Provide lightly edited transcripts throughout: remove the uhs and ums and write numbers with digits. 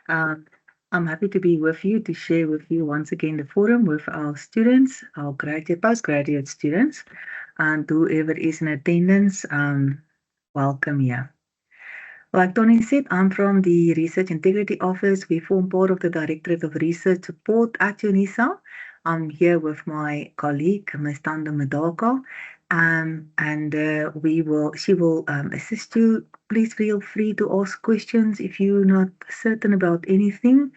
Um, I'm happy to be with you to share with you once again the forum with our students, our graduate, postgraduate students, and whoever is in attendance, welcome here. Like Tony said, I'm from the Research Integrity Office. We form part of the Directorate of Research Support at UNISA. I'm here with my colleague, Ms. Tanda Madaka, and she will assist you. Please feel free to ask questions if you're not certain about anything.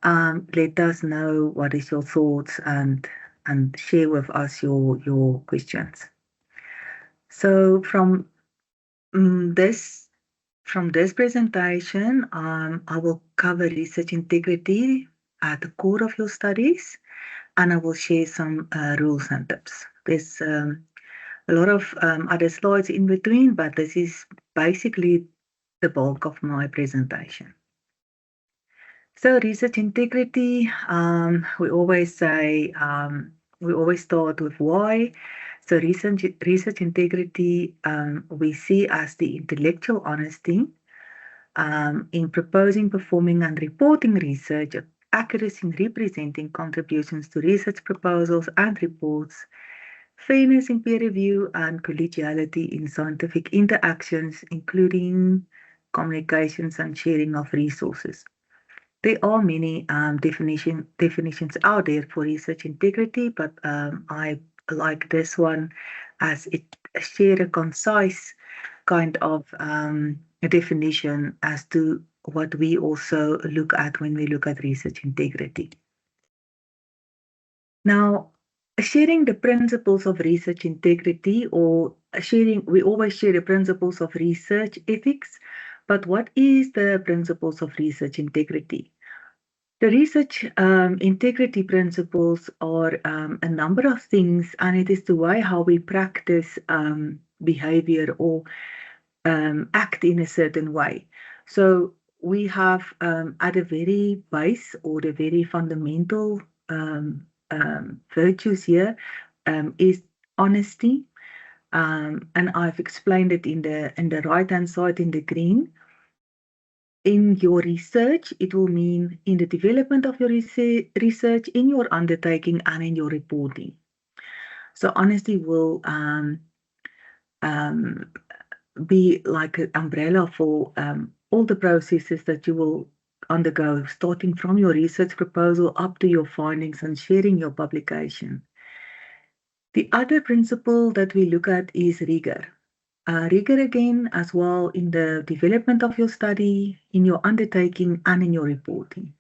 Let us know what is your thoughts and share with us your questions. So mm, this from this presentation, I will cover research integrity at the core of your studies, and I will share some rules and tips. There's a lot of other slides in between, but this is basically the bulk of my presentation. So research integrity, we always say, we always start with why. So research integrity we see as the intellectual honesty in proposing, performing, and reporting research, accuracy in representing contributions to research proposals and reports, fairness in peer review, and collegiality in scientific interactions, including communications and sharing of resources. There are many definitions out there for research integrity, but I like this one as it share a concise kind of a definition as to what we also look at when we look at research integrity. Now, sharing the principles of research integrity we always share the principles of research ethics, but what is the principles of research integrity? The research integrity principles are a number of things, and it is the way how we practice behavior or act in a certain way. So we have at the very base or the very fundamental virtues here is honesty, and I've explained it in the right hand side in the green. In your research, it will mean in the development of your research, in your undertaking, and in your reporting. So honesty will be like an umbrella for all the processes that you will undergo, starting from your research proposal up to your findings and sharing your publication. The other principle that we look at is rigor. Rigor again as well in the development of your study, in your undertaking, and in your reporting.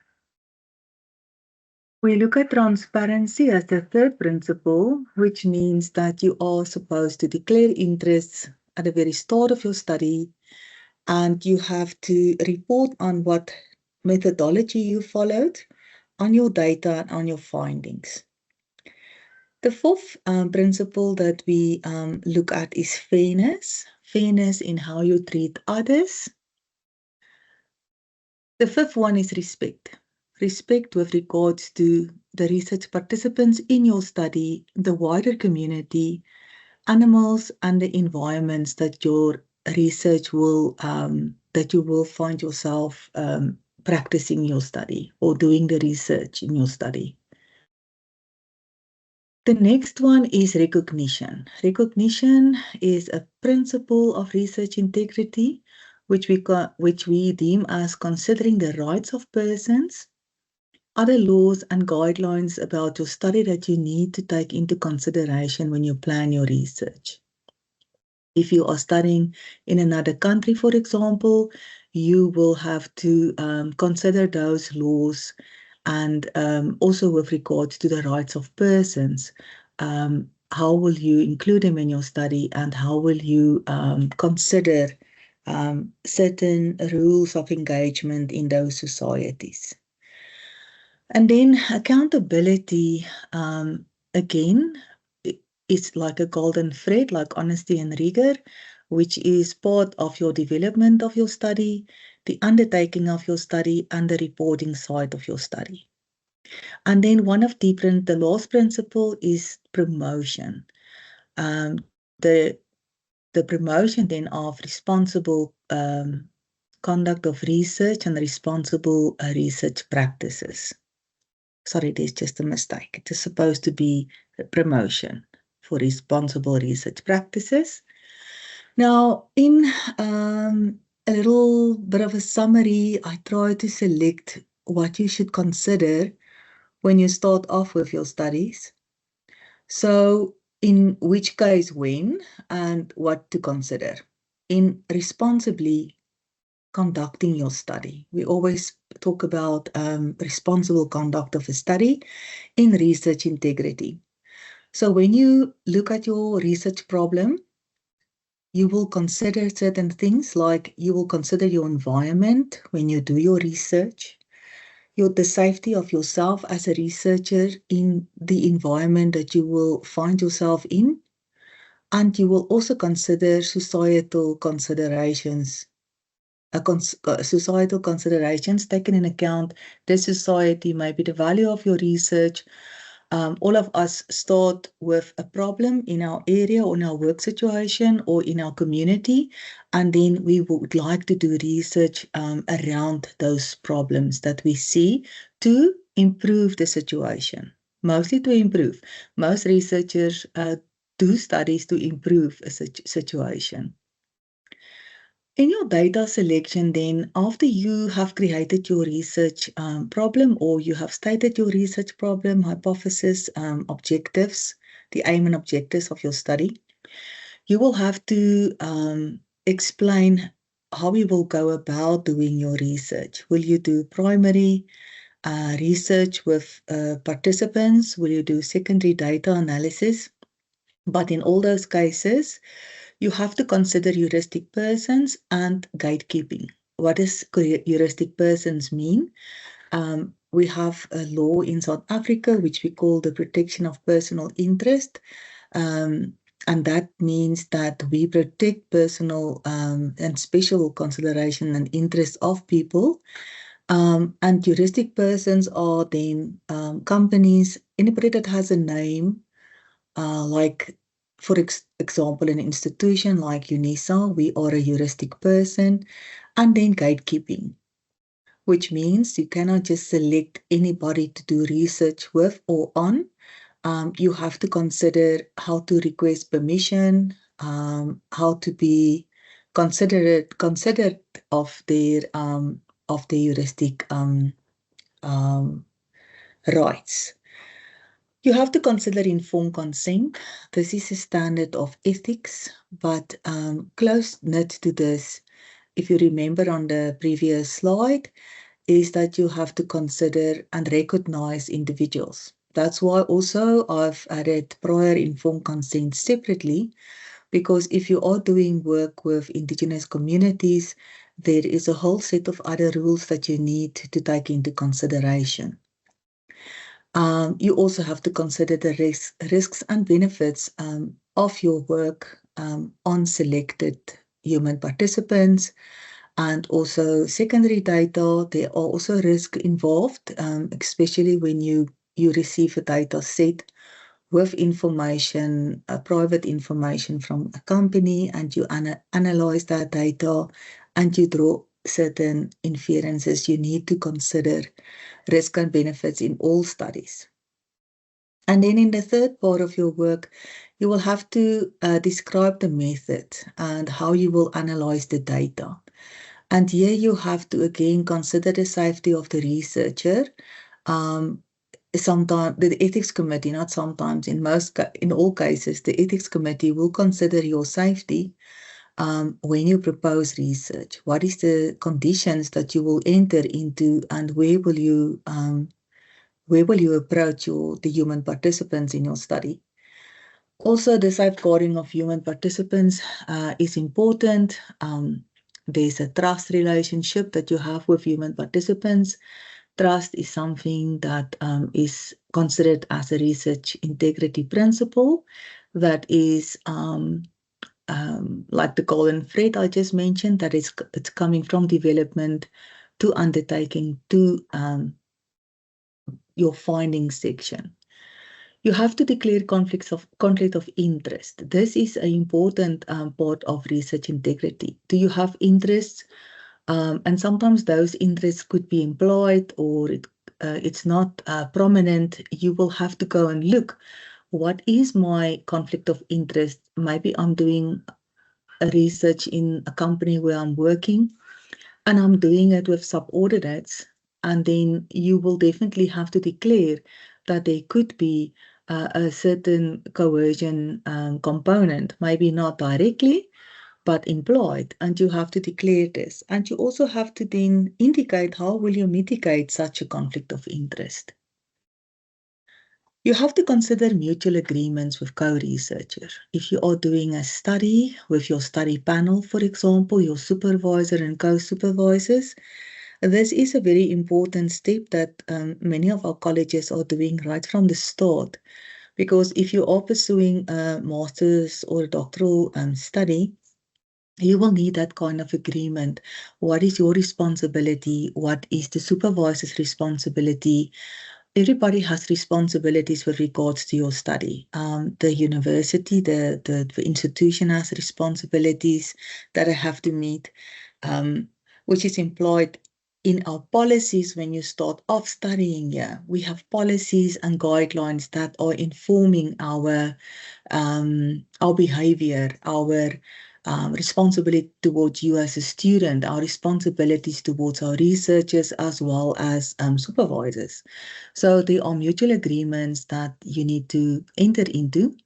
We look at transparency as the third principle, which means that you are supposed to declare interests at the very start of your study, and you have to report on what methodology you followed, on your data, and on your findings. The fourth principle that we look at is fairness. Fairness in how you treat others. The fifth one is respect. Respect with regards to the research participants in your study, the wider community, animals, and the environments that your research will, that you will find yourself practicing your study or doing the research in your study. The next one is recognition. Recognition is a principle of research integrity, which we deem as considering the rights of persons, other laws and guidelines about your study that you need to take into consideration when you plan your research. If you are studying in another country, for example, you will have to consider those laws, and also with regards to the rights of persons, how will you include them in your study, and how will you consider certain rules of engagement in those societies? And then accountability, again, is like a golden thread, like honesty and rigor, which is part of your development of your study, the undertaking of your study, and the reporting side of your study. And then the last principle is promotion. The promotion then of responsible conduct of research and responsible research practices. Sorry, there's just a mistake. It is supposed to be a promotion for responsible research practices. Now, in a little bit of a summary, I try to select what you should consider when you start off with your studies. So, in which case, when and what to consider. In responsibly conducting your study. We always talk about responsible conduct of a study in research integrity. So when you look at your research problem, you will consider certain things like you will consider your environment when you do your research, the safety of yourself as a researcher in the environment that you will find yourself in, and you will also consider societal considerations societal considerations taken in account, the society, maybe the value of your research. All of us start with a problem in our area or in our work situation or in our community, and then we would like to do research around those problems that we see to improve the situation, mostly to improve. Most researchers do studies to improve a situation. In your data selection, then, after you have created your research problem, or you have stated your research problem, hypothesis, objectives, the aim and objectives of your study, you will have to explain how you will go about doing your research. Will you do primary research with participants? Will you do secondary data analysis? But in all those cases, you have to consider heuristic persons and gatekeeping. What does heuristic persons mean? We have a law in South Africa, which we call the protection of personal interest. And that means that we protect personal and special consideration and interest of people. And heuristic persons are then companies, anybody that has a name, like, for example, an institution like UNISA, we are a heuristic person, and then gatekeeping, which means you cannot just select anybody to do research with or on. You have to consider how to request permission, how to be considered of their heuristic rights. You have to consider informed consent. This is a standard of ethics, but close knit to this, if you remember on the previous slide, is that you have to consider and recognize individuals. That's why also I've added prior informed consent separately, because if you are doing work with Indigenous communities, there is a whole set of other rules that you need to take into consideration. You also have to consider the risks and benefits of your work on selected human participants, and also secondary data. There are also risks involved, especially when you receive a data set with information, private information from a company, and you analyze that data and you draw certain inferences. You need to consider risk and benefits in all studies. And then in the third part of your work, you will have to describe the method and how you will analyze the data. And here you have to again consider the safety of the researcher. Sometimes the ethics committee, not sometimes, in all cases, the ethics committee will consider your safety when you propose research. What is the conditions that you will enter into, and where will you approach the human participants in your study? Also, the safeguarding of human participants is important. There's a trust relationship that you have with human participants. Trust is something that is considered as a research integrity principle that is like the golden thread I just mentioned, that it's coming from development to undertaking to your findings section. You have to declare conflict of interest. This is an important part of research integrity. Do you have interests And sometimes those interests could be employed or it's not prominent. You will have to go and look, what is my conflict of interest? Maybe I'm doing a research in a company where I'm working and I'm doing it with subordinates. And then you will definitely have to declare that there could be a certain coercion component, maybe not directly, but employed, and you have to declare this. And you also have to then indicate how will you mitigate such a conflict of interest. You have to consider mutual agreements with co-researcher. If you are doing a study with your study panel, for example, your supervisor and co-supervisors, this is a very important step that many of our colleges are doing right from the start. Because if you are pursuing a master's or a doctoral study, you will need that kind of agreement. What is your responsibility? What is the supervisor's responsibility? Everybody has responsibilities with regards to your study. The university, the institution has responsibilities that I have to meet, which is employed in our policies when you start off studying here. We have policies and guidelines that are informing our behavior, our responsibility towards you as a student, our responsibilities towards our researchers as well as supervisors. So there are mutual agreements that you need to enter into,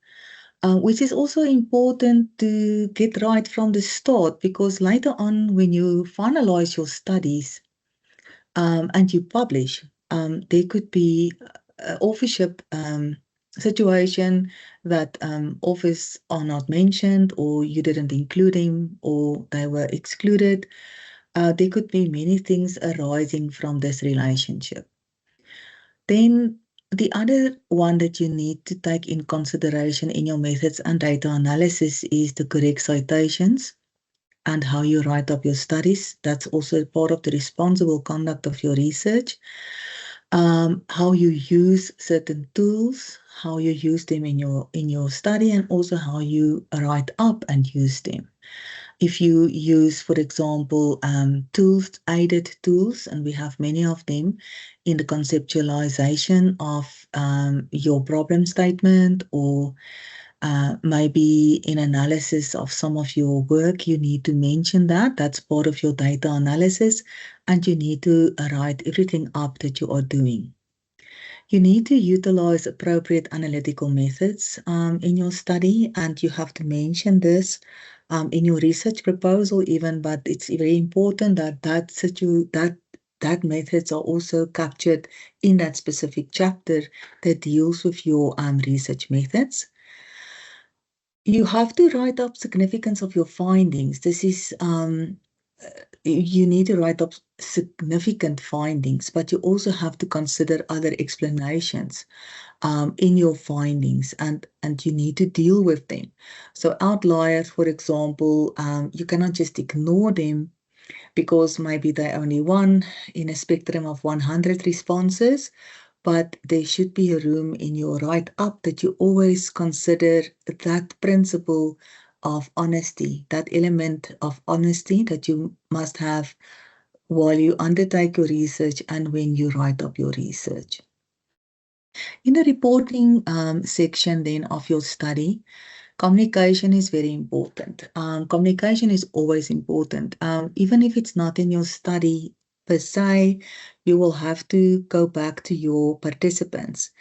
which is also important to get right from the start, because later on when you finalize your studies and you publish, there could be authorship situation that authors are not mentioned or you didn't include them or they were excluded. There could be many things arising from this relationship. Then the other one that you need to take in consideration in your methods and data analysis is the correct citations and how you write up your studies. That's also part of the responsible conduct of your research. How you use certain tools, how you use them in your study, and also how you write up and use them. If you use, for example, tools, aided tools, and we have many of them in the conceptualization of your problem statement, or maybe in analysis of some of your work, you need to mention that. That's part of your data analysis, and you need to write everything up that you are doing. You need to utilize appropriate analytical methods in your study, and you have to mention this in your research proposal even, but it's very important that that methods are also captured in that specific chapter that deals with your research methods. You have to write up significance of your findings. This is you need to write up significant findings, but you also have to consider other explanations in your findings, and you need to deal with them. So outliers, for example, you cannot just ignore them because maybe they're only one in a spectrum of 100 responses, but there should be a room in your write-up that you always consider that principle of honesty, that element of honesty that you must have while you undertake your research and when you write up your research. In the reporting section then of your study, communication is very important. Communication is always important. Even if it's not in your study per se, you will have to go back to your participants.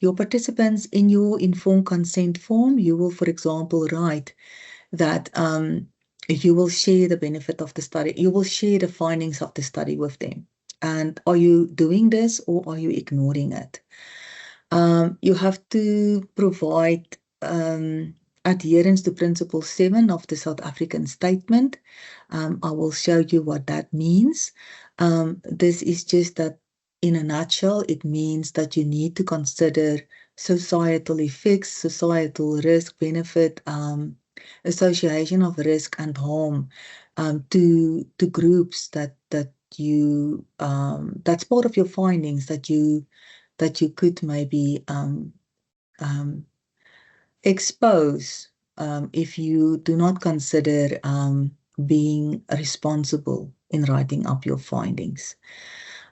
Your participants in your informed consent form, you will, for example, write that you will share the benefit of the study. You will share the findings of the study with them. And are you doing this or are you ignoring it? You have to provide adherence to Principle 7 of the South African Statement. I will show you what that means. This is just that in a nutshell, it means that you need to consider societal effects, societal risk, benefit, association of risk and harm to groups that you that's part of your findings that you could maybe expose if you do not consider being responsible in writing up your findings.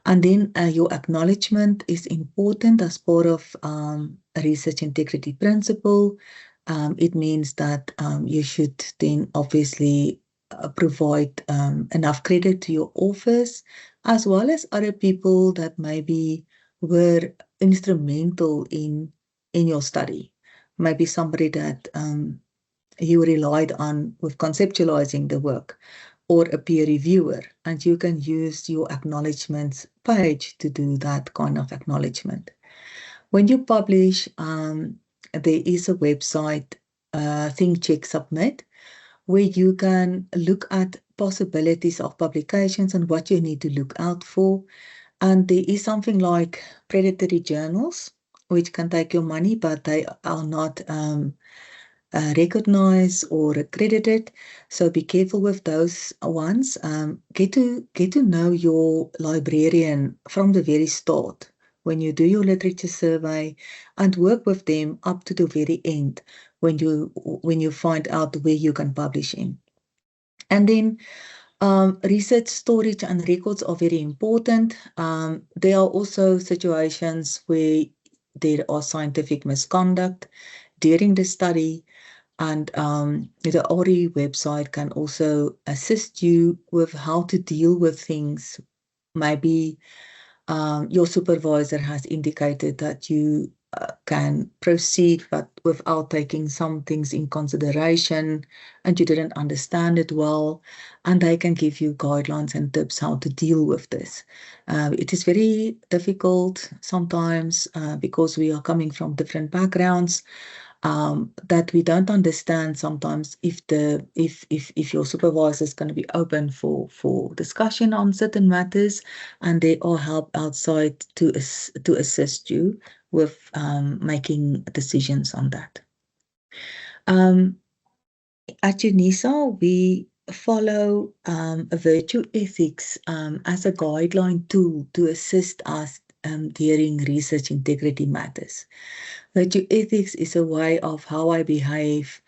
And then your acknowledgement is important as part of a research integrity principle. It means that you should then obviously provide enough credit to your authors, as well as other people that maybe were instrumental in your study. Maybe somebody that you relied on with conceptualizing the work, or a peer reviewer, and you can use your acknowledgements page to do that kind of acknowledgement. When you publish, there is a website, Think, Check, Submit, where you can look at possibilities of publications and what you need to look out for. And there is something like predatory journals, which can take your money, but they are not recognized or accredited. So be careful with those ones. Get to know your librarian from the very start when you do your literature survey, and work with them up to the very end when you find out where you can publish in. And then research, storage, and records are very important. There are also situations where there are scientific misconduct during the study, and the ORI website can also assist you with how to deal with things. Maybe your supervisor has indicated that you can proceed, but without taking some things in consideration, and you didn't understand it well, and they can give you guidelines and tips how to deal with this. It is very difficult sometimes because we are coming from different backgrounds, that we don't understand sometimes if your supervisor is going to be open for discussion on certain matters, and they all help outside to assist you with making decisions on that. At UNISA, we follow a virtue ethics as a guideline tool to assist us during research integrity matters. Virtue ethics is a way of how I behave,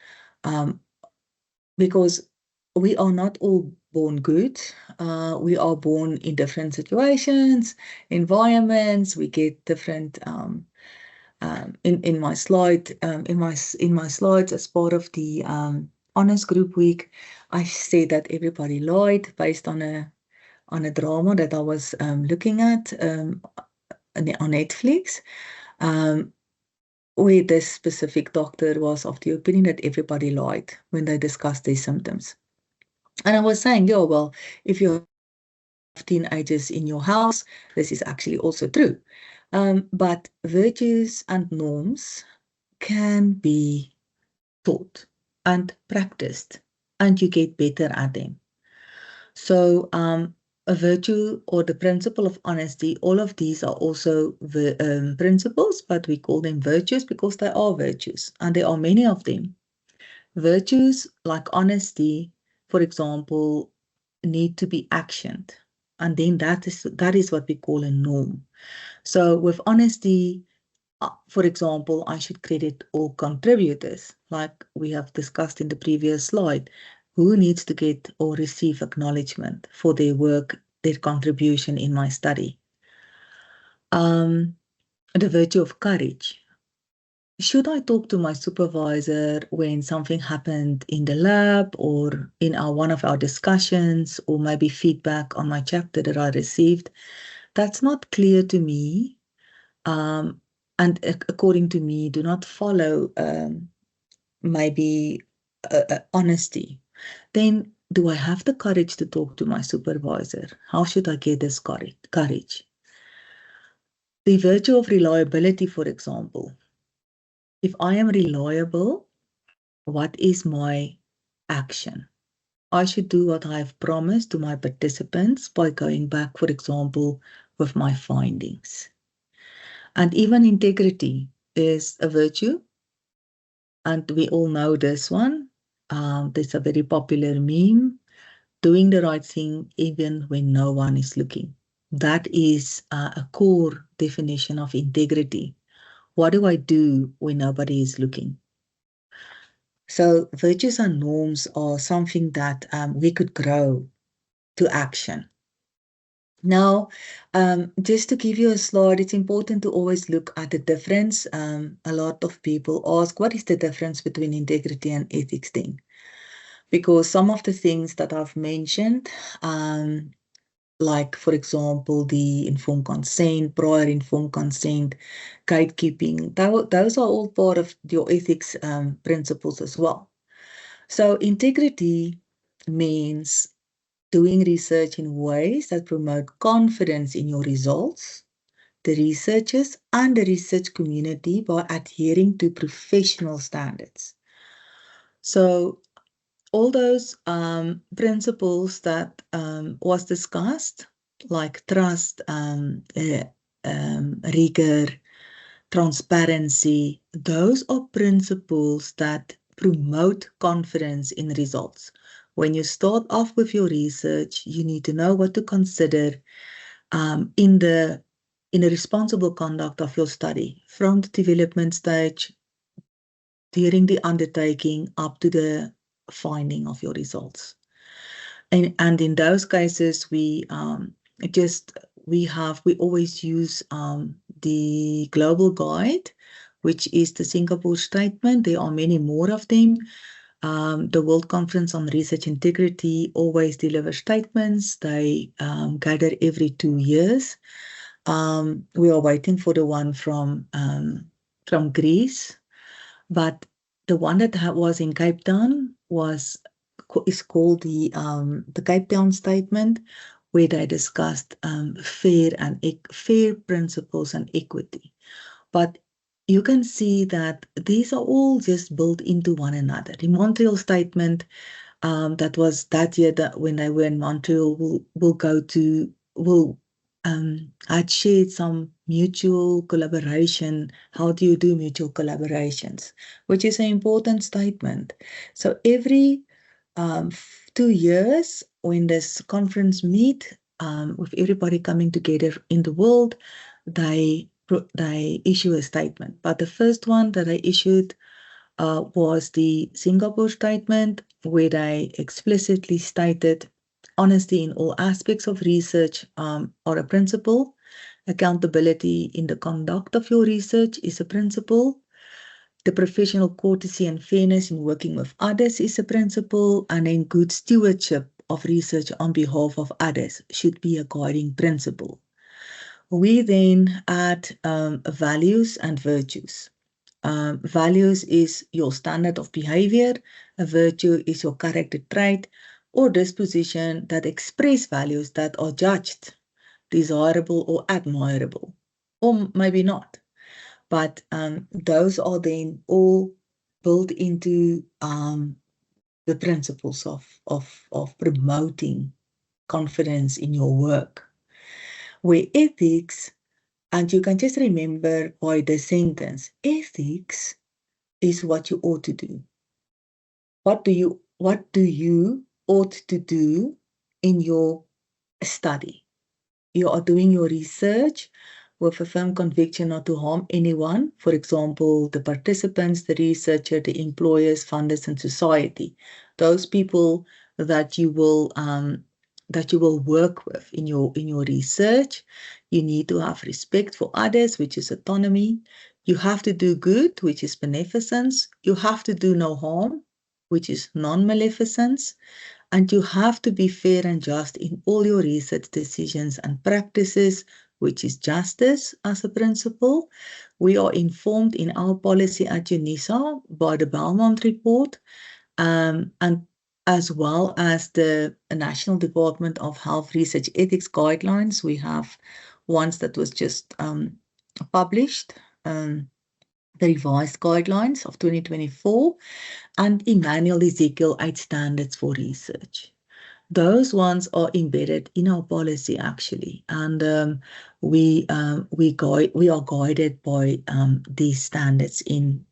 because we are not all born good. We are born in different situations, environments. We get different. In my slide, in my slides as part of the honors group week, I said that everybody lied based on a drama that I was looking at on Netflix. Where this specific doctor was of the opinion that everybody lied when they discussed their symptoms. And I was saying, yeah, well, if you have teenagers in your house, this is actually also true. But virtues and norms can be taught and practiced, and you get better at them. So a virtue or the principle of honesty, all of these are also principles, but we call them virtues because they are virtues, and there are many of them. Virtues like honesty, for example, need to be actioned, and then that is what we call a norm. So with honesty, for example, I should credit all contributors, like we have discussed in the previous slide, who needs to get or receive acknowledgement for their work, their contribution in my study. The virtue of courage. Should I talk to my supervisor when something happened in the lab or in one of our discussions, or maybe feedback on my chapter that I received? That's not clear to me. And according to me, do not follow maybe honesty. Then do I have the courage to talk to my supervisor? How should I get this courage? The virtue of reliability, for example. If I am reliable, what is my action? I should do what I have promised to my participants by going back, for example, with my findings. And even integrity is a virtue, and we all know this one. There's a very popular meme, doing the right thing even when no one is looking. That is a core definition of integrity. What do I do when nobody is looking? So virtues and norms are something that we could grow to action. Now, just to give you a slide, it's important to always look at the difference. A lot of people ask, what is the difference between integrity and ethics then? Because some of the things that I've mentioned, like, for example, the informed consent, prior informed consent, gatekeeping, those are all part of your ethics principles as well. So integrity means doing research in ways that promote confidence in your results, the researchers, and the research community by adhering to professional standards. So all those principles that was discussed, like trust, rigor, transparency, those are principles that promote confidence in results. When you start off with your research, you need to know what to consider in the responsible conduct of your study, from the development stage, during the undertaking, up to the finding of your results. And in those cases, we always use the global guide, which is the Singapore statement. There are many more of them. The World Conference on Research Integrity always delivers statements. They gather every 2 years. We are waiting for the one from Greece, but the one that was in Cape Town is called the Cape Town Statement, where they discussed fair principles and equity. But you can see that these are all just built into one another. The Montreal Statement, that was that year that when they were in Montreal, I'd shared some mutual collaboration. How do you do mutual collaborations? Which is an important statement. So every 2 years, when this conference meet, with everybody coming together in the world, they issue a statement. But the first one that I issued was the Singapore Statement, where they explicitly stated honesty in all aspects of research are a principle. Accountability in the conduct of your research is a principle. The professional courtesy and fairness in working with others is a principle. And then good stewardship of research on behalf of others should be a guiding principle. We then add values and virtues. Values is your standard of behavior. A virtue is your character trait or disposition that express values that are judged desirable or admirable, or maybe not. But those are then all built into the principles of promoting confidence in your work. Where ethics, and you can just remember by the sentence, ethics is what you ought to do. What do you ought to do in your study? You are doing your research with a firm conviction not to harm anyone. For example, the participants, the researcher, the employers, funders, and society. Those people that you will work with in your research. You need to have respect for others, which is autonomy. You have to do good, which is beneficence. You have to do no harm, which is non-maleficence. And you have to be fair and just in all your research decisions and practices, which is justice as a principle. We are informed in our policy at UNISA by the Belmont Report, and as well as the National Department of Health Research Ethics Guidelines. We have ones that was just published, the revised guidelines of 2024, and Emmanuel Ezekiel 8 standards for research. Those ones are embedded in our policy actually, and we are guided by these standards in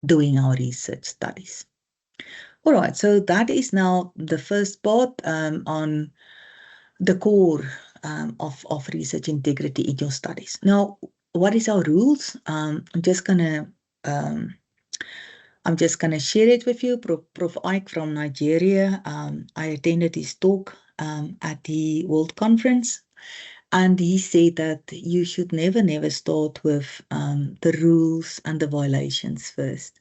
doing our research studies. All right, so that is now the first part on the core of research integrity in your studies. Now, what is our rules? I'm just gonna I'm just going to share it with you. Prof. Ike from Nigeria, I attended his talk at the World Conference, and he said that you should never start with the rules and the violations first.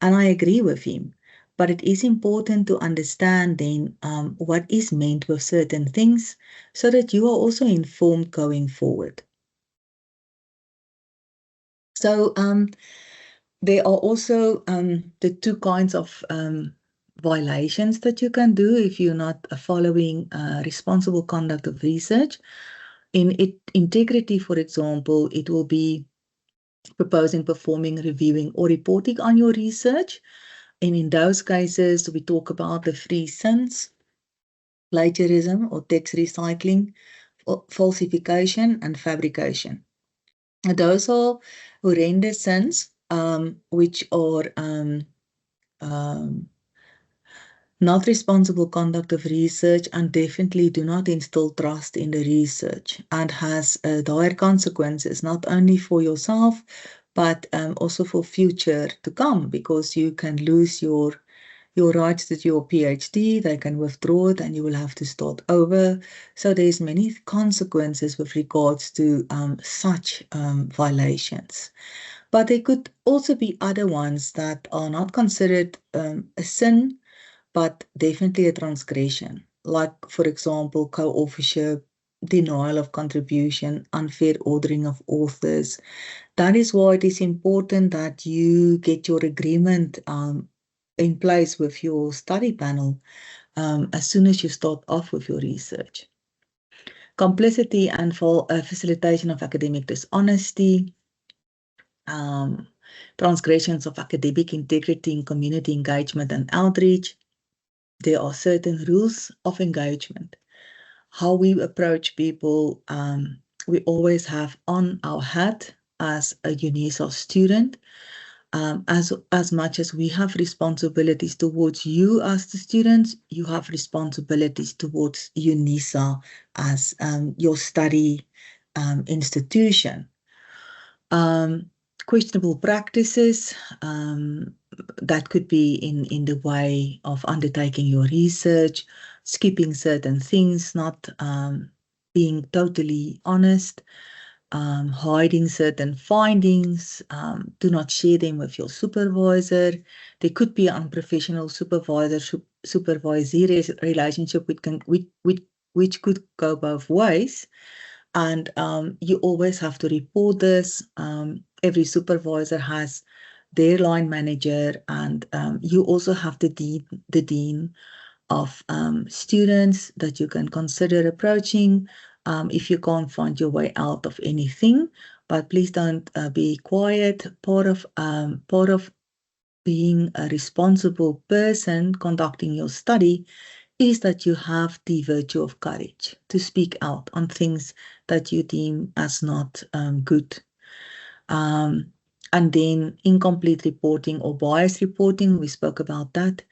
And I agree with him. But it is important to understand then what is meant with certain things so that you are also informed going forward. So there are also the two kinds of violations that you can do if you're not following responsible conduct of research. In integrity, for example, it will be proposing, performing, reviewing, or reporting on your research. And in those cases, we talk about the three sins: plagiarism or text recycling, falsification, and fabrication. Those are horrendous sins, which are not responsible conduct of research and definitely do not instill trust in the research and has dire consequences, not only for yourself, but also for future to come, because you can lose your rights to your PhD, they can withdraw it and you will have to start over. So there's many consequences with regards to such violations. But there could also be other ones that are not considered a sin, but definitely a transgression. Like, for example, co-authorship, denial of contribution, unfair ordering of authors. That is why it is important that you get your agreement in place with your study panel as soon as you start off with your research. Complicity and facilitation of academic dishonesty, transgressions of academic integrity in community engagement and outreach. There are certain rules of engagement. How we approach people, we always have on our hat as a UNISA student. As much as we have responsibilities towards you as the students, you have responsibilities towards UNISA as your study institution. Questionable practices that could be in the way of undertaking your research, skipping certain things, not being totally honest, hiding certain findings, do not share them with your supervisor. There could be an unprofessional supervisor-supervisee relationship which could go both ways. And you always have to report this. Every supervisor has their line manager, and you also have the dean of students that you can consider approaching if you can't find your way out of anything. But please don't be quiet. Part of being a responsible person conducting your study is that you have the virtue of courage to speak out on things that you deem as not good. And then incomplete reporting or bias reporting, we spoke about that.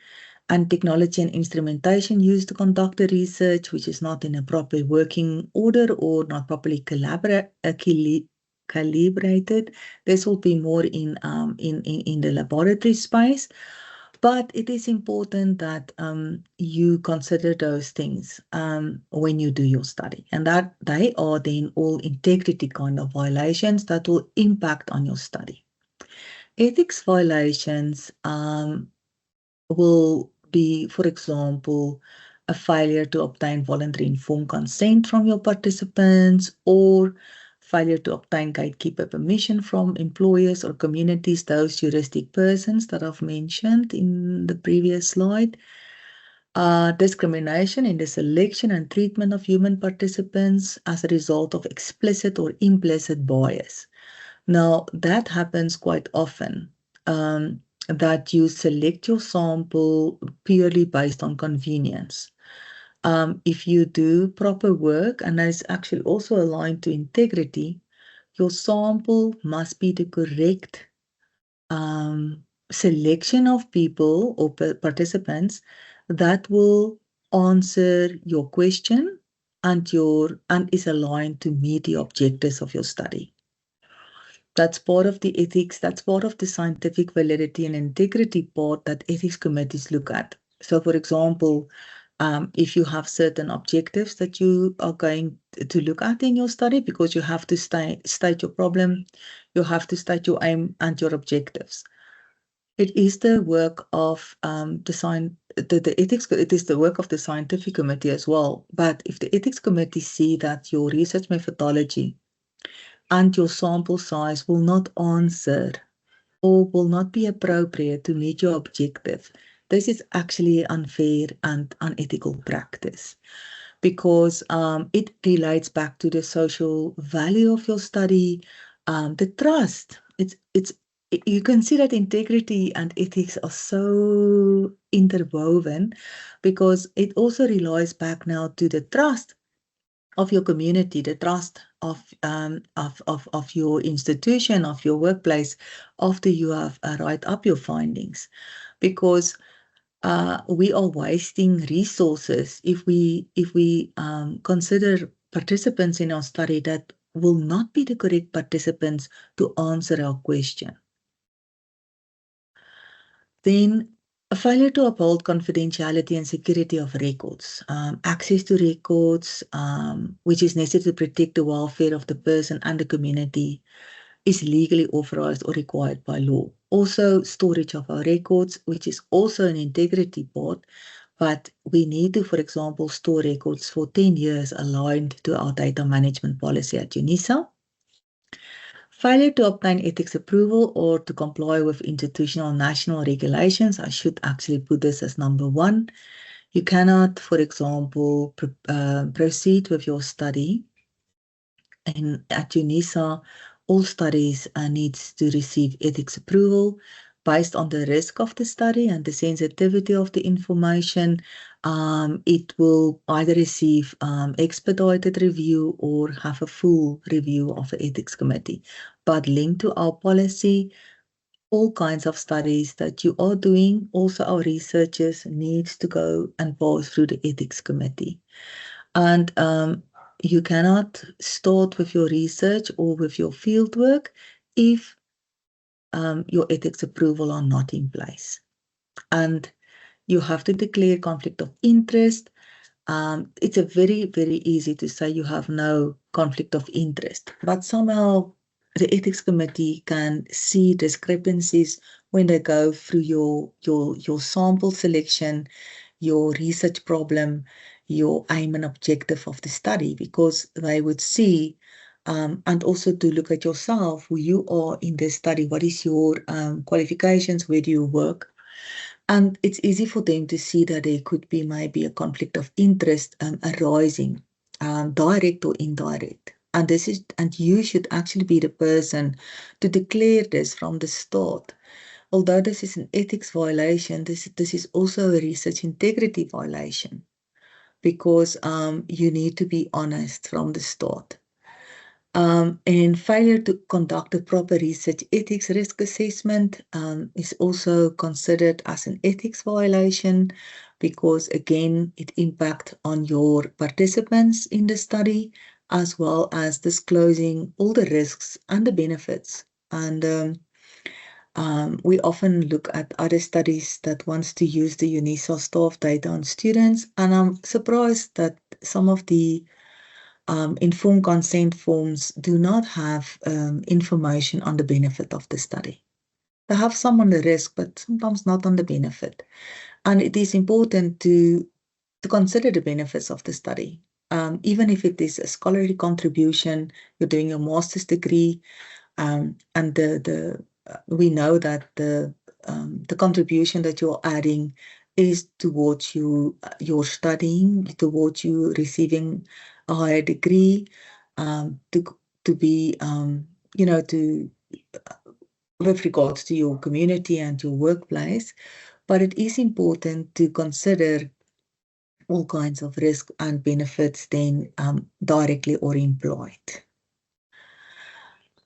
And technology and instrumentation used to conduct the research, which is not in a proper working order or not properly calibrated. This will be more in the laboratory space. But it is important that you consider those things when you do your study, and that they are then all integrity kind of violations that will impact on your study. Ethics violations will be, for example, a failure to obtain voluntary informed consent from your participants, or failure to obtain gatekeeper permission from employers or communities, those juristic persons that I've mentioned in the previous slide. Discrimination in the selection and treatment of human participants as a result of explicit or implicit bias. Now, that happens quite often, that you select your sample purely based on convenience. If you do proper work, and that is actually also aligned to integrity, your sample must be the correct selection of people or participants that will answer your question and is aligned to meet the objectives of your study. That's part of the ethics, that's part of the scientific validity and integrity part that ethics committees look at. So, for example, if you have certain objectives that you are going to look at in your study, because you have to state your problem, you have to state your aim and your objectives. It is the work of the ethics, it is the work of the scientific committee as well. But if the ethics committee see that your research methodology and your sample size will not answer or will not be appropriate to meet your objective, this is actually unfair and unethical practice, because it relates back to the social value of your study, the trust. You can see that integrity and ethics are so interwoven, because it also relies back now to the trust of your community, the trust of your institution, of your workplace, after you have write up your findings, because we are wasting resources if we consider participants in our study that will not be the correct participants to answer our question. Then a failure to uphold confidentiality and security of records, access to records, which is necessary to protect the welfare of the person and the community, is legally authorized or required by law. Also, storage of our records, which is also an integrity part, but we need to, for example, store records for 10 years aligned to our data management policy at UNISA. Failure to obtain ethics approval or to comply with institutional national regulations, I should actually put this as number one. You cannot, for example, proceed with your study. And at UNISA, all studies needs to receive ethics approval based on the risk of the study and the sensitivity of the information. It will either receive expedited review or have a full review of the ethics committee. But linked to our policy, all kinds of studies that you are doing, also our researchers needs to go and pass through the ethics committee. And you cannot start with your research or with your fieldwork if your ethics approval are not in place. And you have to declare conflict of interest. It's a very, very easy to say you have no conflict of interest, but somehow the ethics committee can see discrepancies when they go through your sample selection, your research problem, your aim and objective of the study, because they would see, and also to look at yourself, who you are in this study, what is your qualifications, where do you work? And it's easy for them to see that there could be maybe a conflict of interest arising, direct or indirect. And you should actually be the person to declare this from the start. Although this is an ethics violation, this is also a research integrity violation, because you need to be honest from the start. And failure to conduct a proper research ethics risk assessment is also considered as an ethics violation, because again, it impacts on your participants in the study, as well as disclosing all the risks and the benefits. And we often look at other studies that wants to use the UNISA staff data on students, and I'm surprised that some of the informed consent forms do not have information on the benefit of the study. They have some on the risk, but sometimes not on the benefit. And it is important to consider the benefits of the study. Even if it is a scholarly contribution, you're doing a master's degree, and we know that the contribution that you're adding is towards your studying, towards you receiving a higher degree, to be to with regards to your community and your workplace. But it is important to consider all kinds of risk and benefits then directly or implied.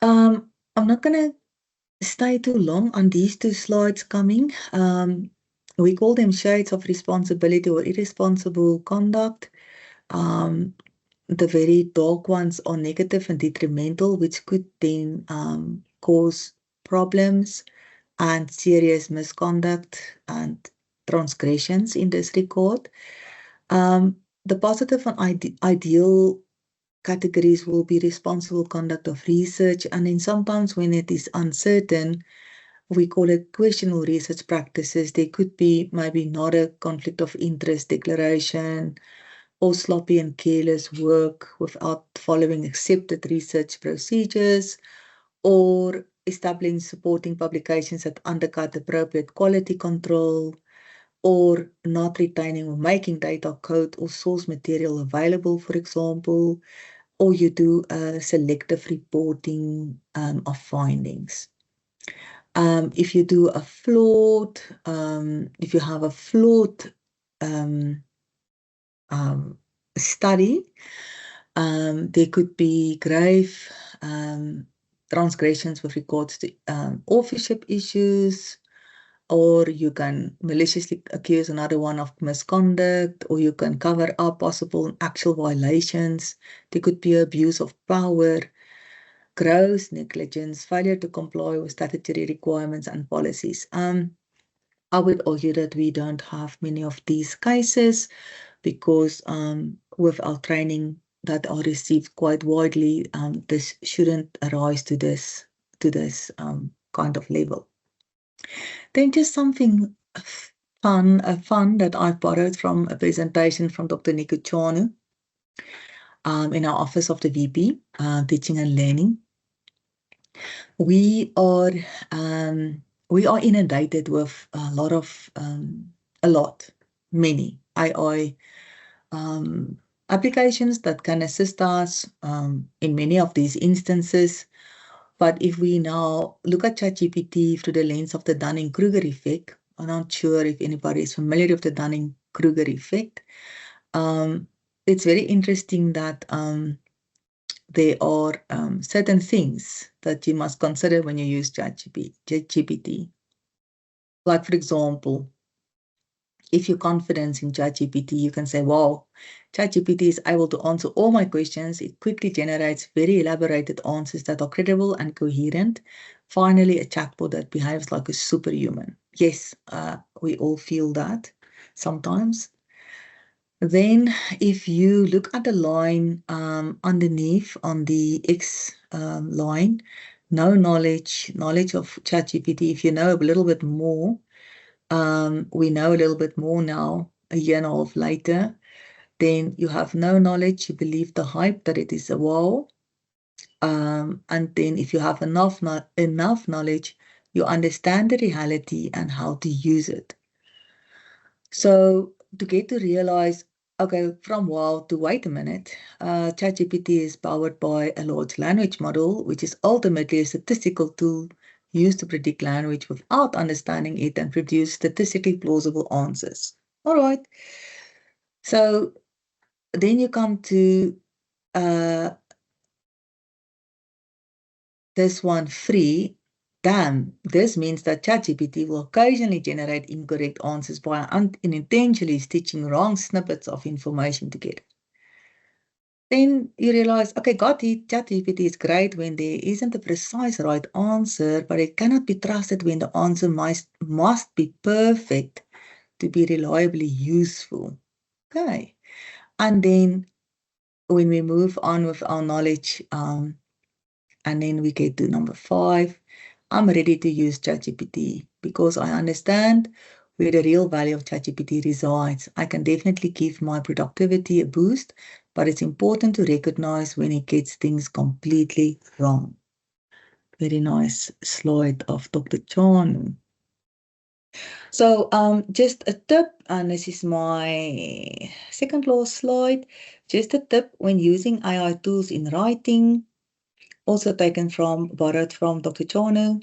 I'm not going to stay too long on these two slides coming. We call them shades of responsibility or irresponsible conduct. The very dark ones are negative and detrimental, which could then cause problems and serious misconduct and transgressions in this regard. The positive and ideal categories will be responsible conduct of research, and then sometimes when it is uncertain, we call it questionable research practices. There could be maybe not a conflict of interest declaration or sloppy and careless work without following accepted research procedures, or establishing supporting publications that undercut appropriate quality control, or not retaining or making data code or source material available, for example, or you do selective reporting of findings. If you do a flawed, if you have a flawed study, there could be grave transgressions with regards to authorship issues, or you can maliciously accuse another one of misconduct, or you can cover up possible actual violations. There could be abuse of power, gross negligence, failure to comply with statutory requirements and policies. I would argue that we don't have many of these cases because with our training that are received quite widely, this shouldn't arise to this kind of level. Then just something fun that I borrowed from a presentation from Dr. Nico Chanu in our office of the VP, Teaching and Learning. We are inundated with many AI applications that can assist us in many of these instances. But if we now look at ChatGPT through the lens of the Dunning-Kruger effect, I'm not sure if anybody is familiar with the Dunning-Kruger effect. It's very interesting that there are certain things that you must consider when you use ChatGPT. Like, for example, if you're confident in ChatGPT, you can say, wow, ChatGPT is able to answer all my questions. It quickly generates very elaborated answers that are credible and coherent. Finally, a chatbot that behaves like a superhuman. Yes, we all feel that sometimes. Then if you look at the line underneath on the X line, no knowledge of ChatGPT, if you know a little bit more, we know a little bit more now, a year and a half later, then you have no knowledge, you believe the hype that it is a wow. And then if you have enough knowledge, you understand the reality and how to use it. So to get to realize, okay, from wow to wait a minute, ChatGPT is powered by a large language model, which is ultimately a statistical tool used to predict language without understanding it and produce statistically plausible answers. All right. So then you come to this one, free. Damn, this means that ChatGPT will occasionally generate incorrect answers by unintentionally stitching wrong snippets of information together. Then you realize, okay, got it, ChatGPT is great when there isn't a precise right answer, but it cannot be trusted when the answer must be perfect to be reliably useful. Okay. And then when we move on with our knowledge, and then we get to number 5, I'm ready to use ChatGPT because I understand where the real value of ChatGPT resides. I can definitely give my productivity a boost, but it's important to recognize when it gets things completely wrong. Very nice slide of Dr. Chan. So just a tip, and this is my second last slide, just a tip when using AI tools in writing, also borrowed from Dr. Chanu.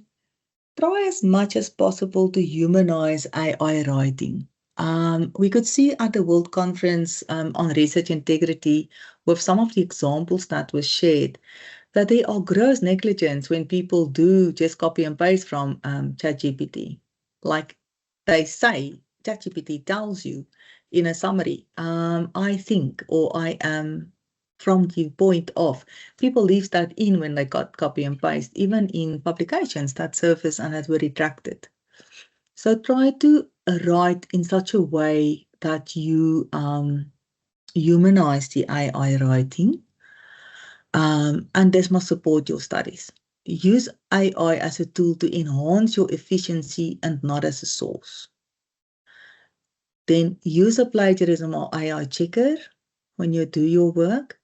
Try as much as possible to humanize AI writing. We could see at the World Conference on Research Integrity with some of the examples that were shared that there are gross negligence when people do just copy and paste from ChatGPT. Like they say, ChatGPT tells you in a summary, I think, or I am from the point of people leave that in when they got copy and paste, even in publications that surface and that were retracted. So try to write in such a way that you humanize the AI writing, and this must support your studies. Use AI as a tool to enhance your efficiency and not as a source. Then use a plagiarism or AI checker when you do your work.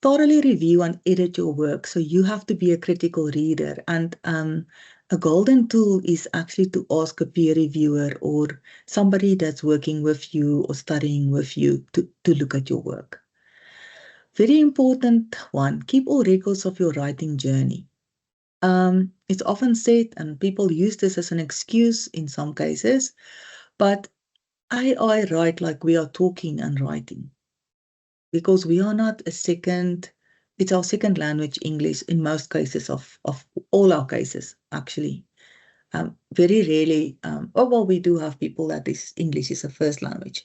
Thoroughly review and edit your work. So you have to be a critical reader. And a golden tool is actually to ask a peer reviewer or somebody that's working with you or studying with you to look at your work. Very important one, keep all records of your writing journey. It's often said, and people use this as an excuse in some cases, but I write like we are talking and writing, because we are not a second, it's our second language, English, in most cases of all our cases, actually. Very rarely, well, we do have people that English is a first language,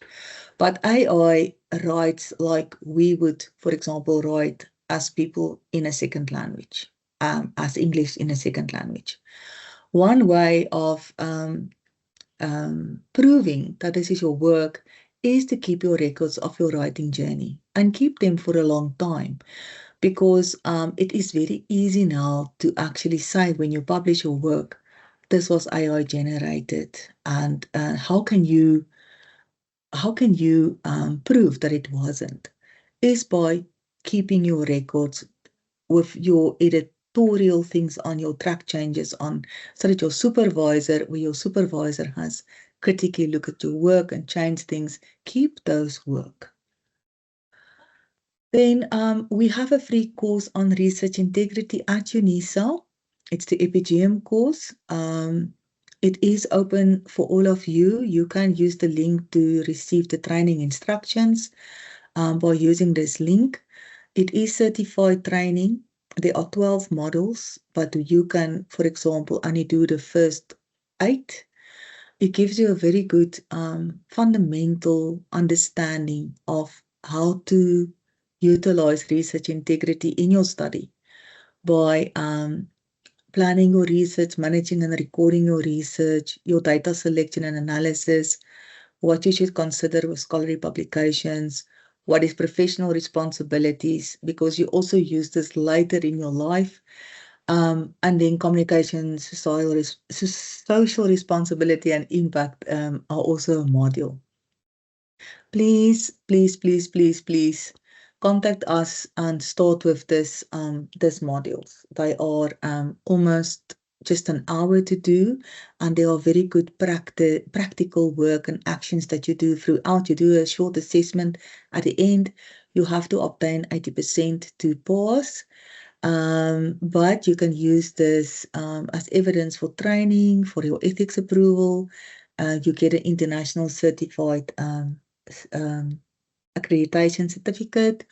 but AI writes like we would, for example, write as people in a second language, as English in a second language. One way of proving that this is your work is to keep your records of your writing journey and keep them for a long time, because it is very easy now to actually say when you publish your work, this was AI generated, and how can you prove that it wasn't? Is by keeping your records with your editorial things on, your track changes on, so that your supervisor has critically look at your work and change things, keep those work. Then we have a free course on research integrity at UNISA. It's the EPGM course. It is open for all of you. You can use the link to receive the training instructions by using this link. It is certified training. There are 12 models, but you can, for example, only do the first 8. It gives you a very good fundamental understanding of how to utilize research integrity in your study by planning your research, managing and recording your research, your data selection and analysis, what you should consider with scholarly publications, what is professional responsibilities, because you also use this later in your life, and then communication, social responsibility and impact are also a module. Please, please, please, please, please contact us and start with this modules. They are almost just an hour to do, and they are very good practical work and actions that you do throughout. You do a short assessment at the end. You have to obtain 80% to pass, but you can use this as evidence for training, for your ethics approval. You get an international certified accreditation certificate.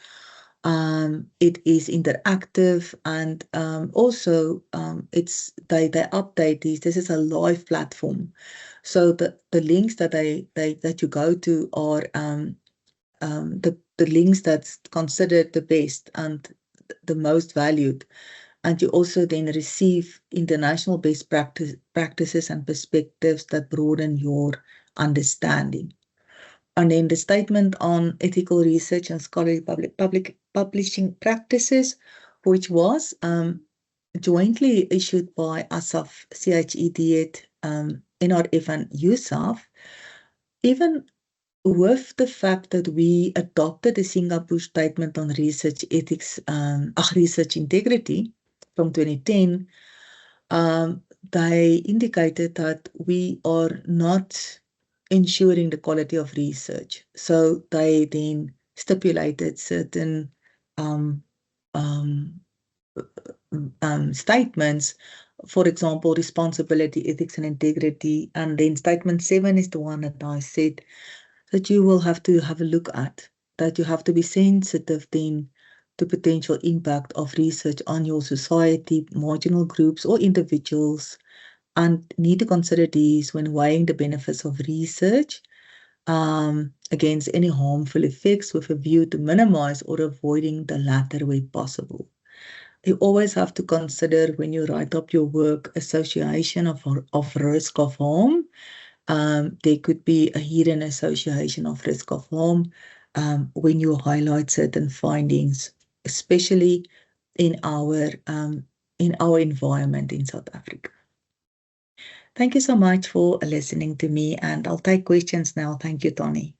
It is interactive, and also they update these. This is a live platform, so the links that you go to are the links that's considered the best and the most valued, and you also then receive international best practices and perspectives that broaden your understanding. And then the statement on ethical research and scholarly public publishing practices, which was jointly issued by ASAF, CHED, NRF, and USAF, even with the fact that we adopted the Singapore Statement on Research Ethics, Research Integrity from 2010, they indicated that we are not ensuring the quality of research. So they then stipulated certain statements, for example, responsibility, ethics, and integrity. And then statement 7 is the one that I said that you will have to have a look at, that you have to be sensitive then to potential impact of research on your society, marginal groups, or individuals, and need to consider these when weighing the benefits of research against any harmful effects with a view to minimize or avoiding the latter where possible. You always have to consider when you write up your work association of risk of harm. There could be a hidden association of risk of harm when you highlight certain findings, especially in our environment in South Africa. Thank you so much for listening to me, and I'll take questions now. Thank you, Tony.